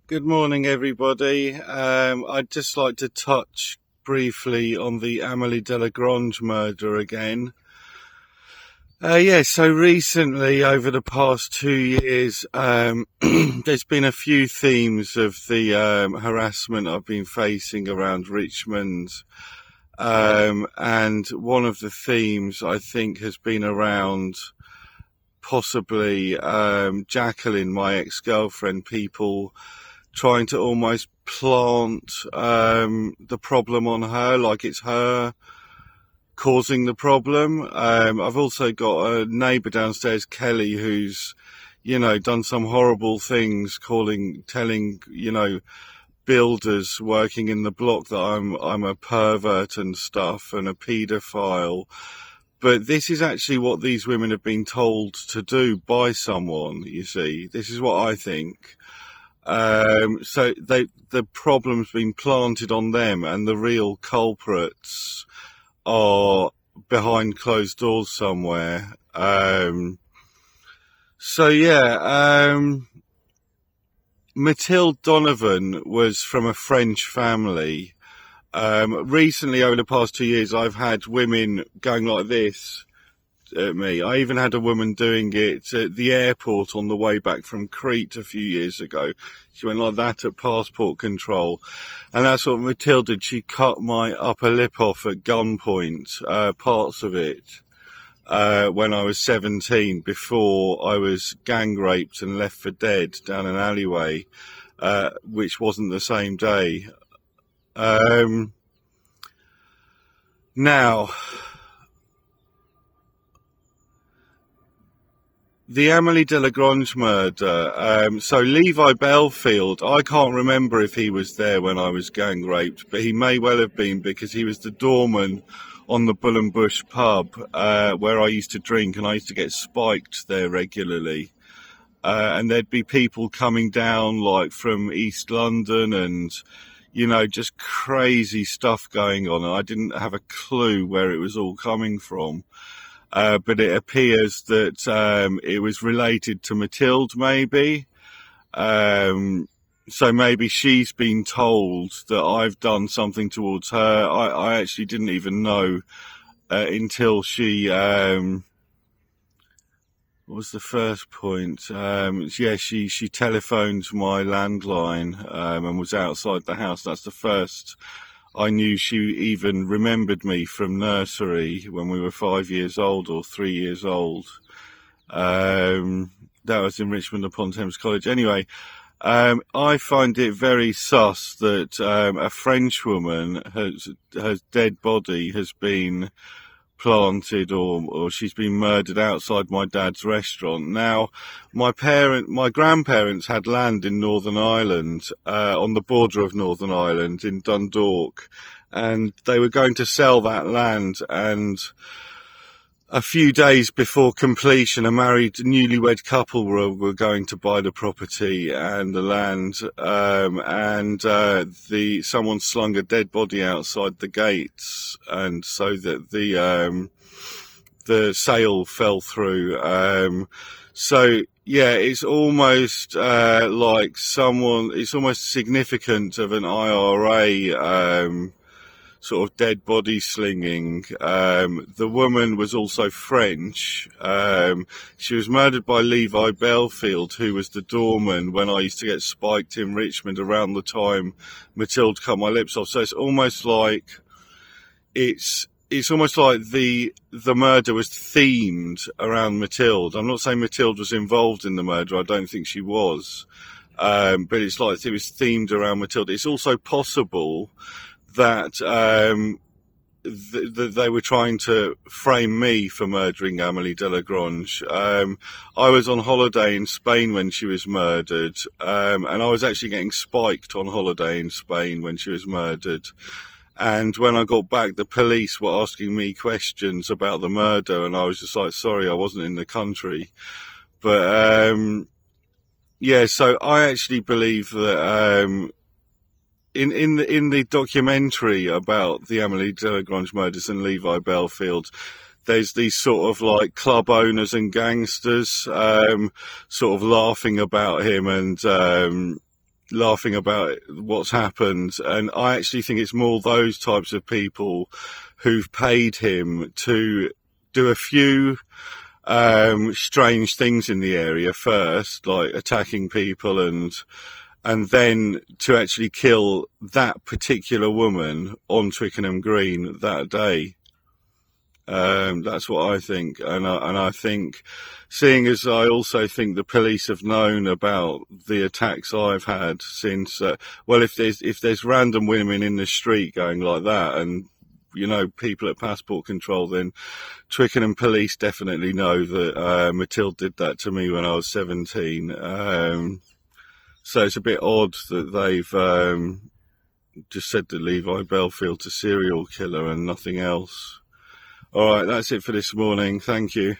Good morning, everybody. I'd just like to touch briefly on the Amelie De La Grange murder again. So recently, over the past 2 years, there's been a few themes of the harassment I've been facing around Richmond. And one of the themes I think has been around possibly Jacqueline, my ex-girlfriend, people trying to almost plant the problem on her, like it's her causing the problem. I've also got a neighbour downstairs, Kelly, who's, done some horrible things, telling, builders working in the block that I'm a pervert and stuff and a paedophile. But this is actually what these women have been told to do by someone, you see. This is what I think. So the problem's been planted on them, and the real culprits are behind closed doors somewhere. Mathilde Donovan was from a French family. Recently, over the past 2 years, I've had women going like this at me. I even had a woman doing it at the airport on the way back from Crete a few years ago. She went like that at passport control. And that's what Mathilde did. She cut my upper lip off at gunpoint, parts of it, when I was 17, before I was gang raped and left for dead down an alleyway, which wasn't the same day. Now, the Amelie De La Grange murder. So Levi Belfield, I can't remember if he was there when I was gang raped, but he may well have been, because he was the doorman on the Bull and Bush pub, where I used to drink, and I used to get spiked there regularly. And there'd be people coming down like from East London and, just crazy stuff going on. And I didn't have a clue where it was all coming from. But it appears that it was related to Mathilde, maybe. So maybe she's been told that I've done something towards her. I actually didn't even know until she... what was the first point? She telephoned my landline and was outside the house. That's the first I knew she even remembered me from nursery when we were 5 years old or 3 years old. That was in Richmond upon Thames College. Anyway, I find it very sus that a French woman, her dead body has been planted or she's been murdered outside my dad's restaurant. Now, my grandparents had land in Northern Ireland, on the border of Northern Ireland in Dundalk, and they were going to sell that land, and a few days before completion, a married newlywed couple were going to buy the property and the land, someone slung a dead body outside the gates, and so that the sale fell through. It's almost it's almost significant of an IRA sort of dead body slinging. The woman was also French. She was murdered by Levi Belfield, who was the doorman when I used to get spiked in Richmond around the time Mathilde cut my lips off. So it's almost like the murder was themed around Mathilde. I'm not saying Mathilde was involved in the murder. I don't think she was. But it's like it was themed around Mathilde. It's also possible that they were trying to frame me for murdering Amelie De La Grange. I was on holiday in Spain when she was murdered, and I was actually getting spiked on holiday in Spain when she was murdered. And when I got back, the police were asking me questions about the murder, and I was just like, sorry, I wasn't in the country. But so I actually believe that in the documentary about the Amelie De La Grange murders and Levi Belfield, there's these sort of like club owners and gangsters sort of laughing about him and laughing about what's happened. And I actually think it's more those types of people who've paid him to do a few strange things in the area first, like attacking people, and then to actually kill that particular woman on Twickenham Green that day. That's what I think, and I think, seeing as I also think the police have known about the attacks I've had since. Well, if there's random women in the street going like that, and people at passport control, then Twickenham police definitely know that Matilda did that to me when I was 17. So it's a bit odd that they've just said that Levi Belfield's a serial killer and nothing else. All right, that's it for this morning. Thank you.